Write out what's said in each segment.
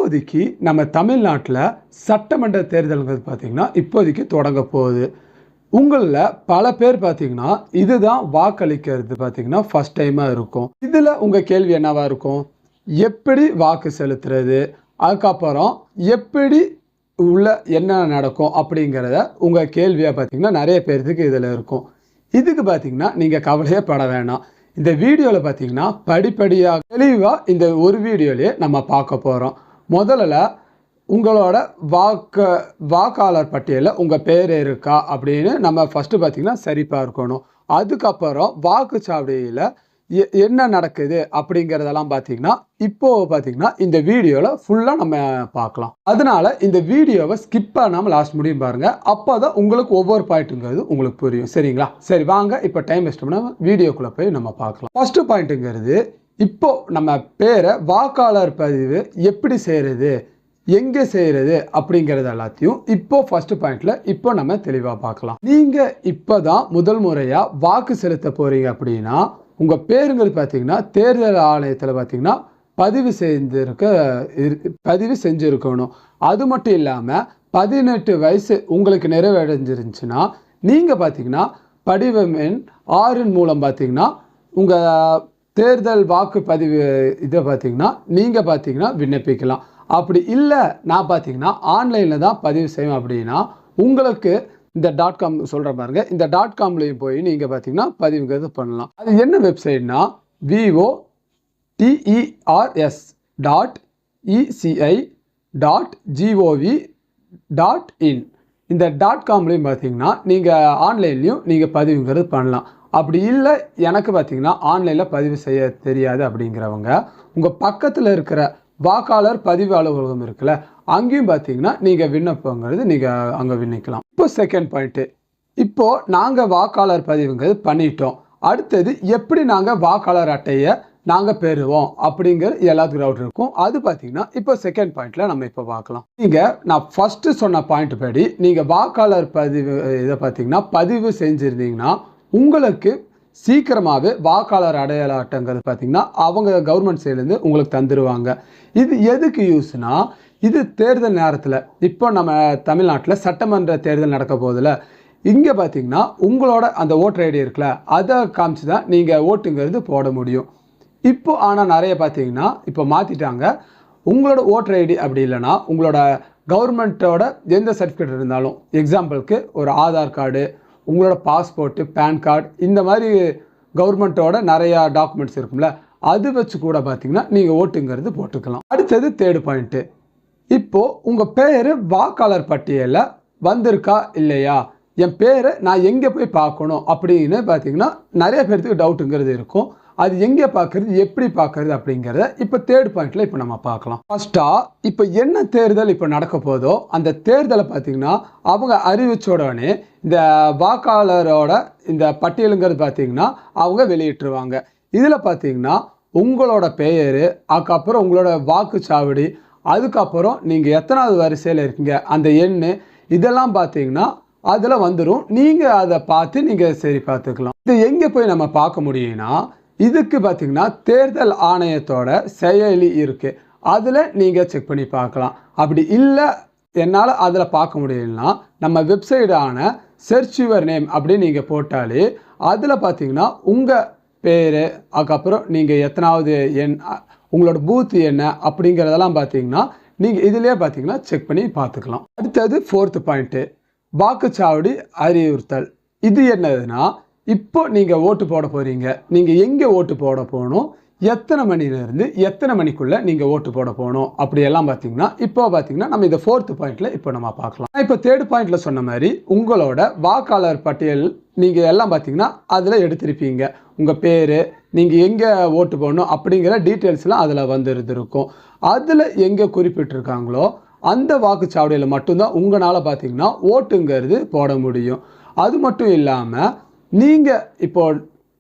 இப்போதைக்கு நம்ம தமிழ்நாட்டில் சட்டமன்ற தேர்தல்கள் பார்த்திங்கன்னா இப்போதைக்கு தொடங்க போகுது. உங்களில் பல பேர் பார்த்திங்கன்னா இதுதான் வாக்களிக்கிறது பார்த்திங்கன்னா ஃபஸ்ட் டைமாக இருக்கும். இதில் உங்கள் கேள்வி என்னவா இருக்கும்? எப்படி வாக்கு செலுத்துறது, அதுக்கப்புறம் எப்படி உள்ள என்ன நடக்கும் அப்படிங்கிறத உங்கள் கேள்வியாக பார்த்திங்கன்னா நிறைய பேர்த்துக்கு இதில் இருக்கும். இதுக்கு பார்த்திங்கன்னா நீங்கள் கவலையே பட வேணாம். இந்த வீடியோவில் பார்த்திங்கன்னா படிப்படியாக தெளிவாக இந்த ஒரு வீடியோலேயே நம்ம பார்க்க போகிறோம். முதல்ல உங்களோட வாக்காளர் பட்டியலில் உங்கள் பேர் இருக்கா அப்படின்னு நம்ம ஃபஸ்ட்டு பார்த்திங்கன்னா சரி பார்க்கணும். அதுக்கப்புறம் வாக்குச்சாவடியில் என்ன நடக்குது அப்படிங்கிறதெல்லாம் பார்த்திங்கன்னா இப்போது பார்த்திங்கன்னா இந்த வீடியோவில் ஃபுல்லாக நம்ம பார்க்கலாம். அதனால் இந்த வீடியோவை ஸ்கிப் பண்ணாமல் லாஸ்ட் முடியும் பாருங்கள். அப்போ தான் உங்களுக்கு ஒவ்வொரு பாயிண்ட்டுங்கிறது உங்களுக்கு புரியும். சரிங்களா? சரி வாங்க, இப்போ டைம் வேஸ்ட் பண்ணாமல் வீடியோக்குள்ளே போய் நம்ம பார்க்கலாம். ஃபஸ்ட்டு பாயிண்ட்டுங்கிறது, இப்போது நம்ம பேரை வாக்காளர் பதிவு எப்படி செய்கிறது, எங்கே செய்கிறது அப்படிங்கிறது எல்லாத்தையும் இப்போ ஃபஸ்ட்டு பாயிண்டில் இப்போ நம்ம தெளிவாக பார்க்கலாம். நீங்கள் இப்போ தான் முதல் முறையாக வாக்கு செலுத்த போகிறீங்க அப்படின்னா உங்கள் பேருங்கிறது பார்த்திங்கன்னா தேர்தல் ஆணையத்தில் பார்த்திங்கன்னா பதிவு செஞ்சுருக்கணும். அது மட்டும் இல்லாமல் 18 வயசு உங்களுக்கு நிறைவடைஞ்சிருந்துச்சுன்னா நீங்கள் பார்த்திங்கன்னா படிவம் எண் 6 மூலம் பார்த்திங்கன்னா உங்கள் தேர்தல் வாக்குப்பதிவு இதை பார்த்திங்கன்னா நீங்கள் பார்த்திங்கன்னா விண்ணப்பிக்கலாம். அப்படி இல்லை நான் பார்த்திங்கன்னா ஆன்லைனில் தான் பதிவு செய்வேன் அப்படின்னா உங்களுக்கு இந்த .com சொல்கிற பாருங்க, இந்த .comலையும் போய் நீங்கள் பார்த்தீங்கன்னா பதிவுங்கிறது பண்ணலாம். அது என்ன வெப்சைட்னா voters.eci.gov.in. இந்த .comலையும் பார்த்தீங்கன்னா நீங்கள் ஆன்லைன்லையும் நீங்கள் பதிவுங்கிறது பண்ணலாம். அப்படி இல்லை எனக்கு பார்த்தீங்கன்னா ஆன்லைனில் பதிவு செய்ய தெரியாது அப்படிங்கிறவங்க உங்கள் பக்கத்தில் இருக்கிற வாக்காளர் பதிவு அலுவலகம் இருக்குல்ல, அங்கேயும் பார்த்தீங்கன்னா நீங்கள் விண்ணப்பங்கிறது நீங்கள் அங்கே விண்ணப்பிக்கலாம். இப்போ செகண்ட் பாயிண்ட்டு, இப்போது நாங்கள் வாக்காளர் பதிவுங்கிறது பண்ணிட்டோம். அடுத்தது எப்படி நாங்கள் வாக்காளர் அட்டையை நாங்கள் பெறுவோம் அப்படிங்கிற எல்லாத்துக்கும் டவுட் இருக்கும். அது பார்த்தீங்கன்னா இப்போ செகண்ட் பாயிண்டில் நம்ம இப்போ பார்க்கலாம். நீங்கள் நான் ஃபஸ்ட்டு சொன்ன பாயிண்ட் படி நீங்கள் வாக்காளர் பதிவு இதை பார்த்தீங்கன்னா பதிவு செஞ்சுருந்தீங்கன்னா உங்களுக்கு சீக்கிரமாகவே வாக்காளர் அடையாள அட்டைங்கிறது பார்த்திங்கன்னா அவங்க கவர்மெண்ட் சைட்லேருந்து உங்களுக்கு தந்துடுவாங்க. இது எதுக்கு யூஸ்னா, இது தேர்தல் நேரத்தில் இப்போ நம்ம தமிழ்நாட்டில் சட்டமன்ற தேர்தல் நடக்க போதில் இங்கே பார்த்திங்கன்னா உங்களோட அந்த ஓட்டர் ஐடி இருக்குல்ல, அதை காமிச்சு தான் நீங்கள் ஓட்டுங்கிறது போட முடியும். இப்போ ஆனால் நிறைய பார்த்திங்கன்னா இப்போ மாற்றிட்டாங்க. உங்களோட ஓட்டர் ஐடி அப்படி இல்லைன்னா உங்களோட கவர்மெண்ட்டோட எந்த சர்டிஃபிகேட் இருந்தாலும், எக்ஸாம்பிளுக்கு ஒரு ஆதார் கார்டு, உங்களோட பாஸ்போர்ட்டு, பேன் கார்டு, இந்த மாதிரி கவர்மெண்ட்டோட நிறையா டாக்குமெண்ட்ஸ் இருக்கும்ல, அது வச்சு கூட பார்த்திங்கன்னா நீங்கள் ஓட்டுங்கிறது போட்டுக்கலாம். அடுத்தது தேர்டு பாயிண்ட்டு, இப்போது உங்கள் பேர் வாக்காளர் பட்டியலில் வந்திருக்கா இல்லையா, என் பேரை நான் எங்கே போய் பார்க்கணும் அப்படின்னு பார்த்திங்கன்னா நிறைய பேர்த்துக்கு டவுட்டுங்கிறது இருக்கும். அது எங்கே பார்க்குறது, எப்படி பார்க்குறது அப்படிங்கிறத இப்போ தேர்ட் பாயிண்டில் இப்போ நம்ம பார்க்கலாம். ஃபஸ்ட்டாக இப்போ என்ன தேர்தல் இப்போ நடக்க போதோ அந்த தேர்தலை பார்த்திங்கன்னா அவங்க அறிவிச்ச உடனே இந்த வாக்காளரோட இந்த பட்டியலுங்கிறது பார்த்திங்கன்னா அவங்க வெளியிட்டுருவாங்க. இதில் பார்த்திங்கன்னா உங்களோட பெயர், அதுக்கப்புறம் உங்களோட வாக்குச்சாவடி, அதுக்கப்புறம் நீங்கள் எத்தனாவது வரிசையில் இருக்கீங்க அந்த எண், இதெல்லாம் பார்த்திங்கன்னா அதில் வந்துடும். நீங்கள் அதை பார்த்து நீங்கள் சரி பார்த்துக்கலாம். இது எங்கே போய் நம்ம பார்க்க முடியும்னா, இதுக்கு பார்த்திங்கன்னா தேர்தல் ஆணையத்தோட செயலி இருக்குது, அதில் நீங்கள் செக் பண்ணி பார்க்கலாம். அப்படி இல்லை என்னால் அதில் பார்க்க முடியலன்னா நம்ம வெப்சைட்டான சர்ச் யுவர் நேம் அப்படின்னு நீங்கள் போட்டாலே அதில் பார்த்திங்கன்னா உங்கள் பேர், அதுக்கப்புறம் நீங்கள் எத்தனாவது எண், உங்களோட பூத் என்ன அப்படிங்கிறதெல்லாம் பார்த்திங்கன்னா நீங்கள் இதிலே பார்த்திங்கன்னா செக் பண்ணி பார்த்துக்கலாம். அடுத்தது ஃபோர்த்து பாயிண்ட்டு, வாக்குச்சாவடி அறிவுறுத்தல். இது என்னதுன்னா, இப்போ நீங்கள் ஓட்டு போட போகிறீங்க, நீங்கள் எங்கே ஓட்டு போட போகணும், எத்தனை மணிலேருந்து எத்தனை மணிக்குள்ளே நீங்கள் ஓட்டு போட போகணும் அப்படியெல்லாம் பார்த்திங்கன்னா இப்போ பார்த்திங்கன்னா நம்ம இந்த ஃபோர்த்து பாயிண்டில் இப்போ நம்ம பார்க்கலாம். இப்போ தேர்ட் பாயிண்டில் சொன்ன மாதிரி உங்களோட வாக்காளர் பட்டியல் நீங்கள் எல்லாம் பார்த்திங்கன்னா அதில் எடுத்திருப்பீங்க. உங்கள் பேர், நீங்கள் எங்கே ஓட்டு போடணும் அப்படிங்கிற டீட்டெயில்ஸ்லாம் அதில் வந்துருந்துருக்கும். அதில் எங்கே குறிப்பிட்டிருக்காங்களோ அந்த வாக்குச்சாவடியில் மட்டும்தான் உங்களால் பார்த்திங்கன்னா ஓட்டுங்கிறது போட முடியும். அது மட்டும் இல்லாமல் நீங்கள் இப்போ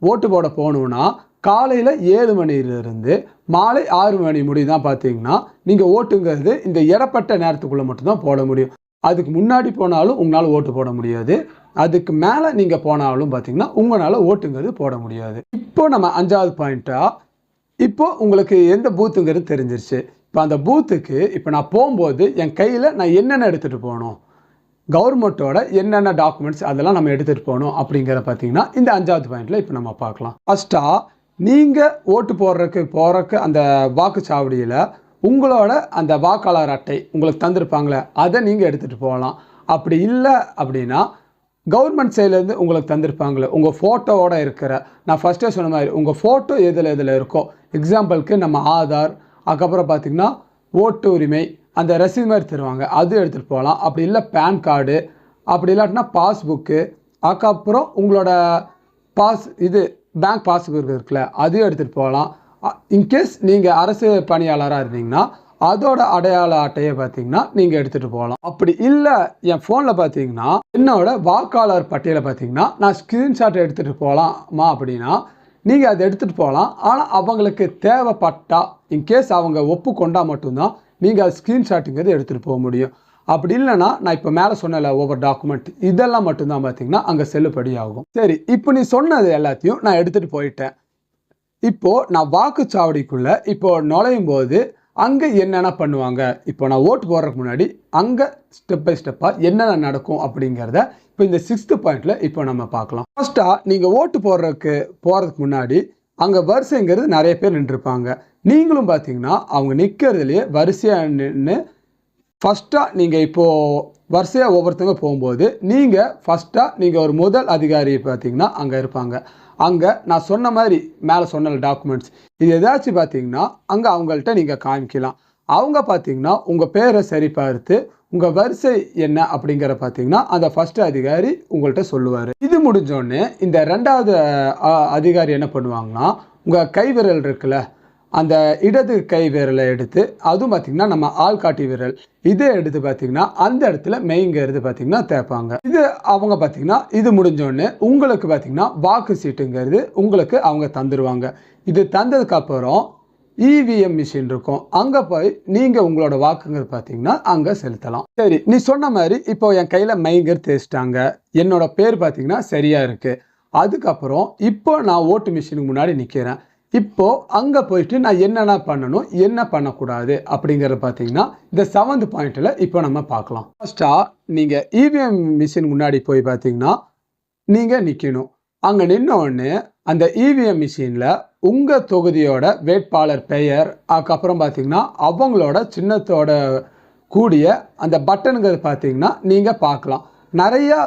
ஓட்டு போட போகணுன்னா காலையில் 7 மணிலிருந்து மாலை 6 மணி முடி தான் பார்த்திங்கன்னா நீங்கள் ஓட்டுங்கிறது இந்த இடப்பட்ட நேரத்துக்குள்ளே மட்டும்தான் போட முடியும். அதுக்கு முன்னாடி போனாலும் உங்களால் ஓட்டு போட முடியாது, அதுக்கு மேலே நீங்கள் போனாலும் பார்த்திங்கன்னா உங்களால் ஓட்டுங்கிறது போட முடியாது. இப்போ நம்ம 5வது பாயிண்ட்டாக இப்போ உங்களுக்கு எந்த பூத்துங்கிறது தெரிஞ்சிருச்சு. இப்போ அந்த பூத்துக்கு இப்போ நான் போகும்போது என் கையில் நான் என்னென்ன எடுத்துகிட்டு போகணும், கவர்மெண்ட்டோட என்னென்ன டாக்குமெண்ட்ஸ் அதெல்லாம் நம்ம எடுத்துகிட்டு போகணும் அப்படிங்கிற பார்த்தீங்கன்னா இந்த 5வது பாயிண்டில் இப்போ நம்ம பார்க்கலாம். ஃபஸ்ட்டாக நீங்கள் ஓட்டு போடுறக்கு அந்த வாக்குச்சாவடியில் உங்களோட அந்த வாக்காளர் அட்டை உங்களுக்கு தந்திருப்பாங்களே அதை நீங்கள் எடுத்துகிட்டு போகலாம். அப்படி இல்லை அப்படின்னா கவர்மெண்ட் சைட்லேருந்து உங்களுக்கு தந்திருப்பாங்களே உங்கள் ஃபோட்டோவோட இருக்கிற, நான் ஃபஸ்ட்டே சொன்ன மாதிரி உங்கள் ஃபோட்டோ எதில் இருக்கோ, எக்ஸாம்பிளுக்கு நம்ம ஆதார், அதுக்கப்புறம் பார்த்திங்கன்னா ஓட்டு உரிமை அந்த ரசீது மாதிரி தருவாங்க, அது எடுத்துகிட்டு போகலாம். அப்படி இல்லை பேன் கார்டு, அப்படி இல்லாட்டினா பாஸ்புக்கு, அதுக்கப்புறம் உங்களோட பேங்க் பாஸ்புக் இருக்குல்ல அதையும் எடுத்துகிட்டு போகலாம். இன்கேஸ் நீங்கள் அரசு பணியாளராக இருந்தீங்கன்னா அதோட அடையாள அட்டையை பார்த்தீங்கன்னா நீங்கள் எடுத்துகிட்டு போகலாம். அப்படி இல்லை என் ஃபோனில் பார்த்தீங்கன்னா என்னோட வாக்காளர் பட்டியலை பார்த்தீங்கன்னா நான் ஸ்க்ரீன்ஷாட் எடுத்துகிட்டு போகலாமா அப்படின்னா நீங்கள் அதை எடுத்துகிட்டு போகலாம். ஆனால் அவங்களுக்கு தேவைப்பட்டா இன்கேஸ் அவங்க ஒப்புக்கொண்டா மட்டும்தான் நீங்கள் அது ஸ்க்ரீன்ஷாட்டுங்கிறது எடுத்துகிட்டு போக முடியும். அப்படி இல்லைன்னா நான் இப்போ மேலே சொன்னல ஒவ்வொரு டாக்குமெண்ட் இதெல்லாம் மட்டும்தான் பார்த்தீங்கன்னா அங்கே செல்லுபடி ஆகும். சரி, இப்போ நீ சொன்னது எல்லாத்தையும் நான் எடுத்துகிட்டு போயிட்டேன். இப்போது நான் வாக்குச்சாவடிக்குள்ளே நுழையும் போது அங்கே என்னென்ன பண்ணுவாங்க, இப்போ நான் ஓட்டு போடுறதுக்கு முன்னாடி அங்கே ஸ்டெப் பை ஸ்டெப்பாக என்னென்ன நடக்கும் அப்படிங்கிறத இப்போ இந்த 6th பாயிண்டில் இப்போ நம்ம பார்க்கலாம். ஃபர்ஸ்ட்டாக நீங்கள் ஓட்டு போகிறதுக்கு முன்னாடி அங்கே வரிசைங்கிறது நிறைய பேர் நின்றுருப்பாங்க. நீங்களும் பார்த்தீங்கன்னா அவங்க நிற்கிறதுலையே வரிசையாக நின்று ஃபஸ்ட்டாக நீங்கள் இப்போது வரிசையாக ஒவ்வொருத்தவங்க போகும்போது நீங்கள் ஒரு முதல் அதிகாரி பார்த்தீங்கன்னா அங்கே இருப்பாங்க. அங்கே நான் சொன்ன மாதிரி மேலே சொன்ன டாக்குமெண்ட்ஸ் இது ஏதாச்சும் பார்த்தீங்கன்னா அங்கே அவங்கள்ட்ட நீங்கள் காமிக்கலாம். அவங்க பார்த்தீங்கன்னா உங்கள் பேரை சரி பார்த்து உங்கள் வரிசை என்ன அப்படிங்கிற பார்த்தீங்கன்னா அந்த ஃபஸ்ட்டு அதிகாரி உங்கள்கிட்ட சொல்லுவார். இது முடிஞ்சோடனே இந்த 2வது அதிகாரி என்ன பண்ணுவாங்கன்னா உங்கள் கை விரல் இருக்குல்ல அந்த இடது கை விரலை எடுத்து, அதுவும் பார்த்திங்கன்னா நம்ம ஆள்காட்டி விரல் இதே எடுத்து பார்த்திங்கன்னா அந்த இடத்துல மெய்ங்கிறது பார்த்திங்கன்னா தேய்ப்பாங்க. இது அவங்க பார்த்திங்கன்னா இது முடிஞ்சோடனே உங்களுக்கு பார்த்திங்கன்னா வாக்கு சீட்டுங்கிறது உங்களுக்கு அவங்க தந்துடுவாங்க. இது தந்ததுக்கப்புறம் இவிஎம் மிஷின் இருக்கும், அங்கே போய் நீங்கள் உங்களோட வாக்குங்கிறது பார்த்திங்கன்னா அங்கே செலுத்தலாம். சரி, நீ சொன்ன மாதிரி இப்போ என் கையில் மெய்ங்கிறது தேய்ச்சிட்டாங்க, என்னோட பேர் பார்த்திங்கன்னா சரியாக இருக்குது. அதுக்கப்புறம் இப்போ நான் ஓட்டு மிஷினுக்கு முன்னாடி நிற்கிறேன். இப்போது அங்கே போயிட்டு நான் என்னென்ன பண்ணணும் என்ன பண்ணக்கூடாது அப்படிங்கிறத பார்த்தீங்கன்னா இந்த 7th பாயிண்டில் இப்போ நம்ம பார்க்கலாம். ஃபஸ்ட்டாக நீங்கள் இவிஎம் மிஷின் முன்னாடி போய் பார்த்தீங்கன்னா நீங்கள் நிற்கணும். அங்கே நின்ன உடனே அந்த இவிஎம் மிஷினில் உங்கள் தொகுதியோட வேட்பாளர் பெயர், அதுக்கப்புறம் பார்த்தீங்கன்னா அவங்களோட சின்னத்தோட கூடிய அந்த பட்டனுங்கிறது பார்த்தீங்கன்னா நீங்கள் பார்க்கலாம். நிறையா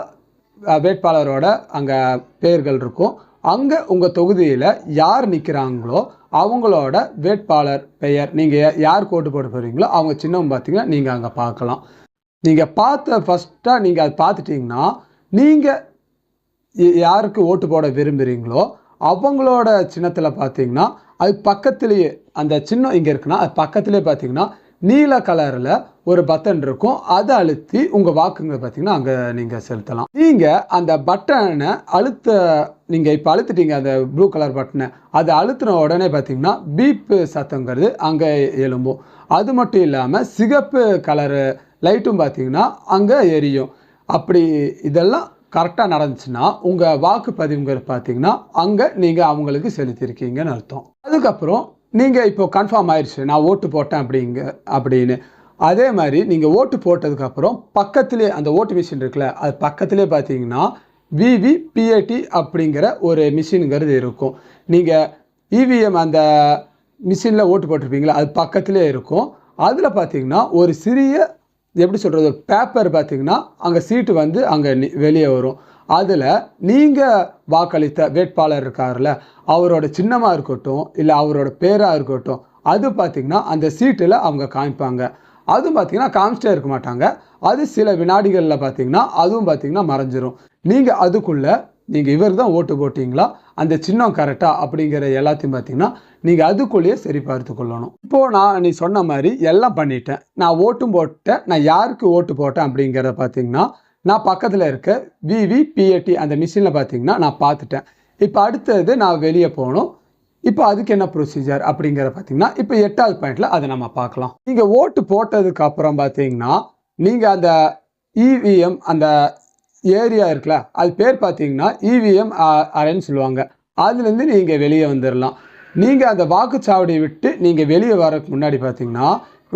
வேட்பாளரோட அங்கே பெயர்கள் இருக்கும். அங்கே உங்கள் தொகுதியில் யார் நிற்கிறாங்களோ அவங்களோட வேட்பாளர் பெயர், நீங்கள் யாருக்கு ஓட்டு போட போகிறீங்களோ அவங்க சின்னம் பார்த்தீங்கன்னா நீங்கள் அங்கே பார்க்கலாம். நீங்கள் ஃபஸ்ட்டாக நீங்கள் அதை பார்த்துட்டிங்கன்னா நீங்கள் யாருக்கு ஓட்டு போட விரும்புகிறீங்களோ அவங்களோட சின்னத்தில் பார்த்தீங்கன்னா அது பக்கத்துலேயே அந்த சின்னம் இங்கே இருக்குன்னா அது பக்கத்துலேயே பார்த்தீங்கன்னா நீல கலரில் ஒரு பட்டன் இருக்கும், அதை அழுத்தி உங்கள் வாக்குங்க பார்த்தீங்கன்னா அங்கே நீங்கள் செலுத்தலாம். நீங்கள் அந்த பட்டனை நீங்கள் இப்போ அழுத்திட்டீங்க அந்த ப்ளூ கலர் பட்டனை, அதை அழுத்தின உடனே பார்த்தீங்கன்னா பீப்பு சத்தங்கிறது அங்கே எழும்பும். அது மட்டும் இல்லாமல் சிகப்பு கலரு லைட்டும் பார்த்தீங்கன்னா அங்கே எரியும். அப்படி இதெல்லாம் கரெக்டாக நடந்துச்சுன்னா உங்கள் வாக்குப்பதிவுங்கிறது பார்த்தீங்கன்னா அங்கே நீங்கள் அவங்களுக்கு செலுத்தியிருக்கீங்கன்னு அர்த்தம். அதுக்கப்புறம் நீங்கள் இப்போ கன்ஃபார்ம் ஆயிடுச்சு நான் ஓட்டு போட்டேன் அப்படின்னு. அதே மாதிரி நீங்கள் ஓட்டு போட்டதுக்கப்புறம் பக்கத்துலேயே அந்த ஓட்டு மிஷின் இருக்குல்ல அது பக்கத்துலேயே பார்த்தீங்கன்னா விவிபிஏடி அப்படிங்கிற ஒரு மிஷினுங்கிறது இருக்கும். நீங்கள் இவிஎம் அந்த மிஷினில் ஓட்டு போட்டிருப்பீங்களா அது பக்கத்துலேயே இருக்கும். அதில் பார்த்தீங்கன்னா ஒரு சிறிய எப்படி சொல்கிறது பேப்பர் பார்த்தீங்கன்னா அங்கே சீட்டு வந்து அங்கே வெளியே வரும். அதில் நீங்கள் வாக்களித்த வேட்பாளர் இருக்கார்ல அவரோட சின்னமாக இருக்கட்டும் இல்லை அவரோட பேராக இருக்கட்டும் அது பார்த்திங்கன்னா அந்த சீட்டில் அவங்க காமிப்பாங்க. அதுவும் பார்த்திங்கன்னா காமிச்சிட்டே இருக்க மாட்டாங்க, அது சில வினாடிகளில் பார்த்திங்கன்னா அதுவும் பார்த்திங்கன்னா மறைஞ்சிரும். நீங்கள் அதுக்குள்ளே நீங்கள் இவர் தான் ஓட்டு போட்டிங்களா அந்த சின்னம் கரெக்டாக அப்படிங்கிற எல்லாத்தையும் பார்த்திங்கன்னா நீங்கள் அதுக்குள்ளேயே சரி பார்த்து கொள்ளணும். இப்போது நீ சொன்ன மாதிரி எல்லாம் பண்ணிட்டேன், நான் ஓட்டும் போட்டேன், நான் யாருக்கு ஓட்டு போட்டேன் அப்படிங்கிறத பார்த்திங்கன்னா நான் பக்கத்தில் இருக்க விவிபிஏடி அந்த மிஷினில் பார்த்தீங்கன்னா நான் பார்த்துட்டேன். இப்போ அடுத்தது நான் வெளியே போகணும். இப்போ அதுக்கு என்ன ப்ரொசீஜர் அப்படிங்கிற பார்த்தீங்கன்னா இப்போ 8வது பாயிண்டில் அதை நம்ம பார்க்கலாம். நீங்கள் ஓட்டு போட்டதுக்கு அப்புறம் பார்த்தீங்கன்னா நீங்கள் அந்த இவிஎம் அந்த ஏரியா இருக்குல்ல அது பேர் பார்த்தீங்கன்னா இவிஎம் அறைன்னு சொல்லுவாங்க, அதுலேருந்து நீங்கள் வெளியே வந்துடலாம். நீங்கள் அந்த வாக்குச்சாவடியை விட்டு நீங்கள் வெளியே வரதுக்கு முன்னாடி பார்த்தீங்கன்னா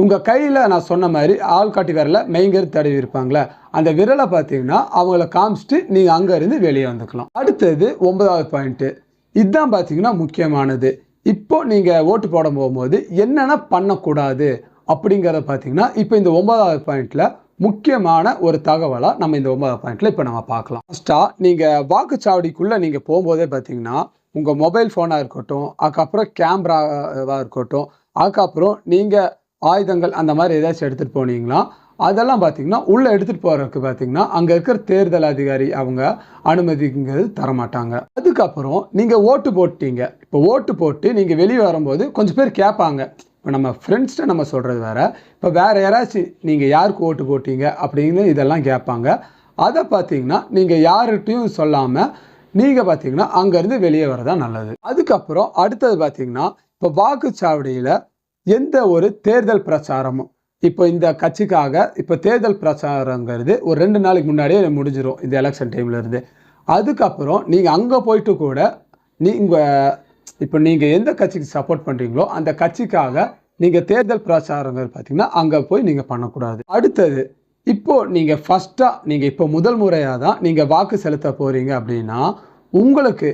உங்கள் கையில் நான் சொன்ன மாதிரி ஆள்காட்டி விரலை மெய்ங்கரு தடவி இருப்பாங்களே அந்த விரலை பார்த்தீங்கன்னா அவங்கள காமிச்சிட்டு நீங்கள் அங்கேருந்து வெளியே வந்துக்கலாம். அடுத்தது 9வது பாயிண்ட்டு, இதுதான் பார்த்தீங்கன்னா முக்கியமானது. இப்போ நீங்கள் ஓட்டு போட போகும்போது என்னென்ன பண்ணக்கூடாது அப்படிங்கிறத பார்த்தீங்கன்னா இப்போ இந்த 9வது பாயிண்ட்டில் முக்கியமான ஒரு தகவலாக நம்ம இந்த 9வது பாயிண்ட்டில் இப்போ நம்ம பார்க்கலாம். ஃபஸ்ட்டாக நீங்கள் வாக்குச்சாவடிக்குள்ளே நீங்கள் போகும்போதே பார்த்தீங்கன்னா உங்கள் மொபைல் ஃபோனாக இருக்கட்டும், அதுக்கப்புறம் கேமராவாக இருக்கட்டும், அதுக்கப்புறம் நீங்கள் ஆயுதங்கள் அந்த மாதிரி ஏதாச்சும் எடுத்துகிட்டு போனீங்களா அதெல்லாம் பார்த்தீங்கன்னா உள்ளே எடுத்துகிட்டு போகிறதுக்கு பார்த்தீங்கன்னா அங்கே இருக்கிற தேர்தல் அதிகாரி அவங்க அனுமதிங்கிறது தரமாட்டாங்க. அதுக்கப்புறம் நீங்கள் ஓட்டு போட்டீங்க, இப்போ ஓட்டு போட்டு நீங்கள் வெளியே வரும்போது கொஞ்சம் பேர் கேட்பாங்க. இப்போ நம்ம ஃப்ரெண்ட்ஸ்கிட்ட நம்ம சொல்கிறது வேறு, இப்போ வேறு யாராச்சும் நீங்கள் யாருக்கு ஓட்டு போட்டீங்க அப்படின்னு இதெல்லாம் கேட்பாங்க. அதை பார்த்தீங்கன்னா நீங்கள் யார்கிட்டையும் சொல்லாமல் நீங்கள் பார்த்தீங்கன்னா அங்கேருந்து வெளியே வரதான் நல்லது. அதுக்கப்புறம் அடுத்தது பார்த்தீங்கன்னா இப்போ வாக்குச்சாவடியில் எந்த ஒரு தேர்தல் பிரச்சாரமும் இப்போ இந்த கட்சிக்காக இப்போ தேர்தல் பிரச்சாரங்கிறது ஒரு 2 நாளைக்கு முன்னாடியே முடிஞ்சிடும் இந்த எலெக்ஷன் டைம்லேருந்து. அதுக்கப்புறம் நீங்கள் அங்கே போயிட்டு கூட இப்போ நீங்கள் எந்த கட்சிக்கு சப்போர்ட் பண்ணுறீங்களோ அந்த கட்சிக்காக நீங்கள் தேர்தல் பிரச்சாரங்கள் பார்த்தீங்கன்னா அங்கே போய் நீங்கள் பண்ணக்கூடாது. அடுத்தது இப்போது நீங்கள் ஃபஸ்ட்டாக நீங்கள் இப்போ முதல் முறையாக தான் நீங்கள் வாக்கு செலுத்த போகிறீங்க அப்படின்னா உங்களுக்கு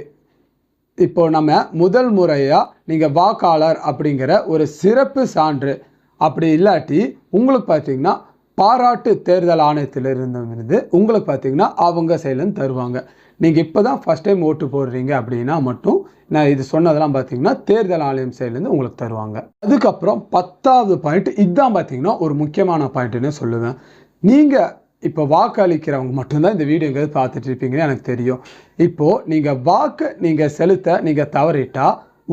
இப்போ நம்ம முதல் முறையாக நீங்கள் வாக்காளர் அப்படிங்கிற ஒரு சிறப்பு சான்று அப்படி இல்லாட்டி உங்களுக்கு பார்த்தீங்கன்னா பாராட்டு தேர்தல் ஆணையத்திலிருந்து உங்களுக்கு பார்த்தீங்கன்னா அவங்க சைட்லேருந்து தருவாங்க. நீங்கள் இப்போ தான் ஃபஸ்ட் டைம் ஓட்டு போடுறீங்க அப்படின்னா மட்டும் நான் இது சொன்னதெல்லாம் பார்த்தீங்கன்னா தேர்தல் ஆணையம் சைட்லேருந்து உங்களுக்கு தருவாங்க. அதுக்கப்புறம் 10வது பாயிண்ட், இதுதான் பார்த்தீங்கன்னா ஒரு முக்கியமான பாயிண்ட்டுன்னு சொல்லுவேன். நீங்கள் இப்போ வாக்கு அளிக்கிறவங்க மட்டும்தான் இந்த வீடியோங்கிறது பார்த்துட்டு இருப்பீங்கன்னு எனக்கு தெரியும். இப்போது நீங்கள் வாக்கு நீங்கள் செலுத்த நீங்கள் தவறிட்டா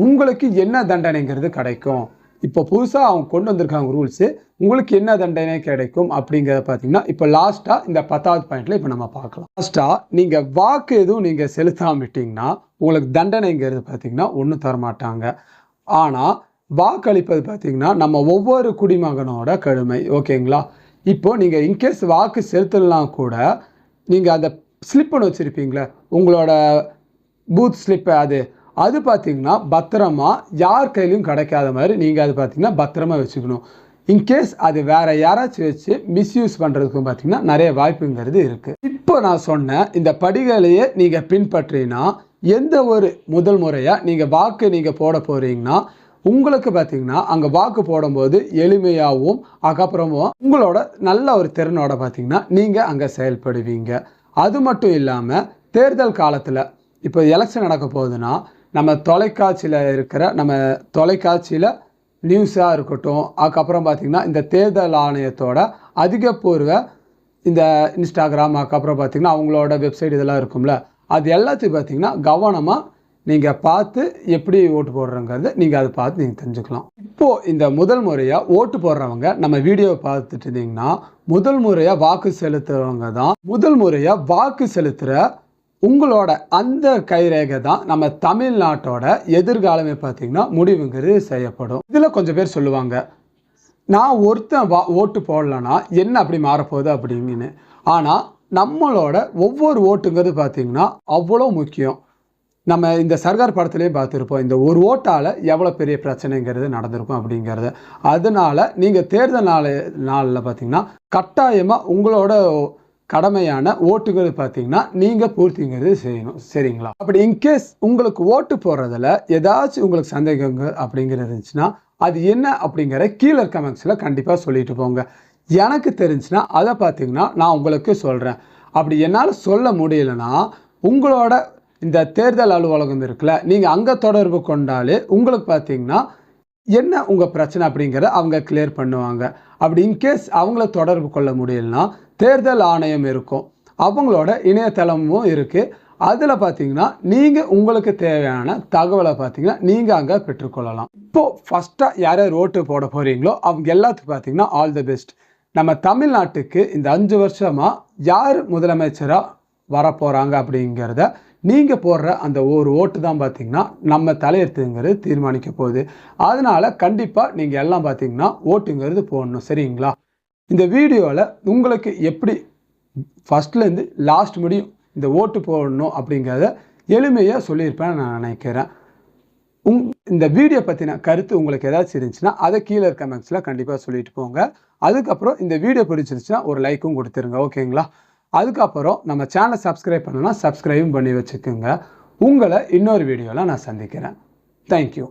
உங்களுக்கு என்ன தண்டனைங்கிறது கிடைக்கும், இப்போ புதுசாக அவங்க கொண்டு வந்திருக்காங்க ரூல்ஸு, உங்களுக்கு என்ன தண்டனை கிடைக்கும் அப்படிங்கிறத பார்த்தீங்கன்னா இப்போ லாஸ்ட்டாக இந்த 10வது பாயிண்ட்டில் இப்போ நம்ம பார்க்கலாம். லாஸ்ட்டாக நீங்கள் வாக்கு எதுவும் நீங்கள் செலுத்தாமல் விட்டிங்கன்னா உங்களுக்கு தண்டனைங்கிறது பார்த்தீங்கன்னா ஒன்றும் தரமாட்டாங்க. ஆனால் வாக்களிப்பது பார்த்தீங்கன்னா நம்ம ஒவ்வொரு குடிமகனோட கடமை. ஓகேங்களா? இப்போது நீங்கள் இன்கேஸ் வாக்கு செலுத்தலாம் கூட நீங்கள் அந்த ஸ்லிப்புன்னு வச்சுருப்பீங்களே உங்களோட பூத் ஸ்லிப்பு, அது பார்த்தீங்கன்னா பத்திரமா யார் கையிலையும் கிடைக்காத மாதிரி நீங்கள் அது பார்த்தீங்கன்னா பத்திரமா வச்சுக்கணும். இன்கேஸ் அது வேறு யாராச்சும் வச்சு மிஸ்யூஸ் பண்ணுறதுக்கும் பார்த்தீங்கன்னா நிறைய வாய்ப்புங்கிறது இருக்குது. இப்போ நான் சொன்ன இந்த படிகளையே நீங்கள் பின்பற்றினா எந்த ஒரு முதல் முறையாக நீங்கள் வாக்கு நீங்கள் போட போகிறீங்கன்னா உங்களுக்கு பார்த்தீங்கன்னா அங்கே வாக்கு போடும்போது எளிமையாகவும் அதுக்கப்புறமும் உங்களோட நல்ல ஒரு திறனோட பார்த்தீங்கன்னா நீங்கள் அங்கே செயல்படுவீங்க. அது மட்டும் இல்லாமல் தேர்தல் காலத்தில் இப்போ எலெக்ஷன் நடக்க போகுதுன்னா நம்ம தொலைக்காட்சியில் நியூஸாக இருக்கட்டும், அதுக்கப்புறம் பார்த்திங்கன்னா இந்த தேர்தல் ஆணையத்தோட அதிகபூர்வ இந்த இன்ஸ்டாகிராம் அதுக்கப்புறம் பார்த்திங்கன்னா அவங்களோட வெப்சைட் இதெல்லாம் இருக்கும்ல, அது எல்லாத்தையும் பார்த்திங்கன்னா கவனமாக நீங்கள் பார்த்து எப்படி ஓட்டு போடுறங்கிறது நீங்கள் அதை பார்த்து நீங்கள் தெரிஞ்சுக்கலாம். இப்போது இந்த முதல் முறையாக ஓட்டு போடுறவங்க நம்ம வீடியோவை பார்த்துட்டு இருந்தீங்கன்னா முதல் முறையாக வாக்கு செலுத்துறவங்க தான் முதல் முறையாக வாக்கு செலுத்துகிற உங்களோட அந்த கைரேகை தான் நம்ம தமிழ்நாட்டோட எதிர்காலமே பார்த்தீங்கன்னா முடிவுங்கிறது செய்யப்படும். இதில் கொஞ்சம் பேர் சொல்லுவாங்க, நான் ஒருத்தன் ஓட்டு போடலன்னா என்ன அப்படி மாறப்போகுது அப்படிங்கன்னு. ஆனால் நம்மளோட ஒவ்வொரு ஓட்டுங்கிறது பார்த்தீங்கன்னா அவ்வளோ முக்கியம். நம்ம இந்த சர்கார் படத்துலேயே பார்த்துருப்போம், இந்த ஒரு ஓட்டால் எவ்வளோ பெரிய பிரச்சனைங்கிறது நடந்திருக்கும் அப்படிங்கிறத. அதனால் நீங்கள் தேர்தல் நாளில் பார்த்தீங்கன்னா கட்டாயமாக உங்களோட கடமையான ஓட்டுகள் பார்த்தீங்கன்னா நீங்கள் பூர்த்திங்கிறது செய்யணும். சரிங்களா? அப்படி இன்கேஸ் உங்களுக்கு ஓட்டு போடுறதுல ஏதாச்சும் உங்களுக்கு சந்தேகங்கள் அப்படிங்கிறது இருந்துச்சுன்னா அது என்ன அப்படிங்கிற கீழே கமெண்ட்ஸில் கண்டிப்பாக சொல்லிட்டு போங்க. எனக்கு தெரிஞ்சுன்னா அதை பார்த்தீங்கன்னா நான் உங்களுக்கு சொல்கிறேன். அப்படி என்னால் சொல்ல முடியலைன்னா உங்களோட இந்த தேர்தல் அலுவலகம் இருக்குல்ல, நீங்கள் அங்கே தொடர்பு கொண்டாலே உங்களுக்கு பார்த்தீங்கன்னா என்ன உங்கள் பிரச்சனை அப்படிங்கிறத அவங்க கிளியர் பண்ணுவாங்க. அப்படி இன்கேஸ் அவங்கள தொடர்பு கொள்ள முடியலன்னா தேர்தல் ஆணையம் இருக்கும், அவங்களோட இணையதளமும் இருக்குது. அதில் பார்த்தீங்கன்னா நீங்கள் உங்களுக்கு தேவையான தகவலை பார்த்தீங்கன்னா நீங்கள் அங்கே பெற்றுக்கொள்ளலாம். இப்போது ஃபஸ்ட்டாக யார் யார் ஓட்டு போட போகிறீங்களோ அவங்க எல்லாத்துக்கும் பார்த்தீங்கன்னா ஆல் தி பெஸ்ட். நம்ம தமிழ்நாட்டுக்கு இந்த 5 வருஷமாக யார் முதலமைச்சராக வரப்போகிறாங்க அப்படிங்கிறத நீங்கள் போடுற அந்த ஒரு ஓட்டு தான் பார்த்தீங்கன்னா நம்ம தலையெழுத்துங்கிறது தீர்மானிக்க போகுது. அதனால் கண்டிப்பாக நீங்கள் எல்லாம் பார்த்தீங்கன்னா ஓட்டுங்கிறது போடணும். சரிங்களா? இந்த வீடியோவில் உங்களுக்கு எப்படி ஃபஸ்ட்லேருந்து லாஸ்ட் முடியும் இந்த ஓட்டு போடணும் அப்படிங்கிறத எளிமையாக சொல்லியிருப்பேன் நான் நினைக்கிறேன். இந்த வீடியோ பற்றின கருத்து உங்களுக்கு ஏதாச்சும் இருந்துச்சுன்னா அதை கீழே கமெண்ட்ஸில் கண்டிப்பாக சொல்லிட்டு போங்க. அதுக்கப்புறம் இந்த வீடியோ பிடிச்சிருச்சுன்னா ஒரு லைக்கும் கொடுத்துருங்க, ஓகேங்களா? அதுக்கப்புறம் நம்ம சேனலை சப்ஸ்கிரைப் பண்ணணும்னா சப்ஸ்கிரைபும் பண்ணி வச்சுக்கோங்க. உங்களை இன்னொரு வீடியோவில் நான் சந்திக்கிறேன். தேங்க்யூ.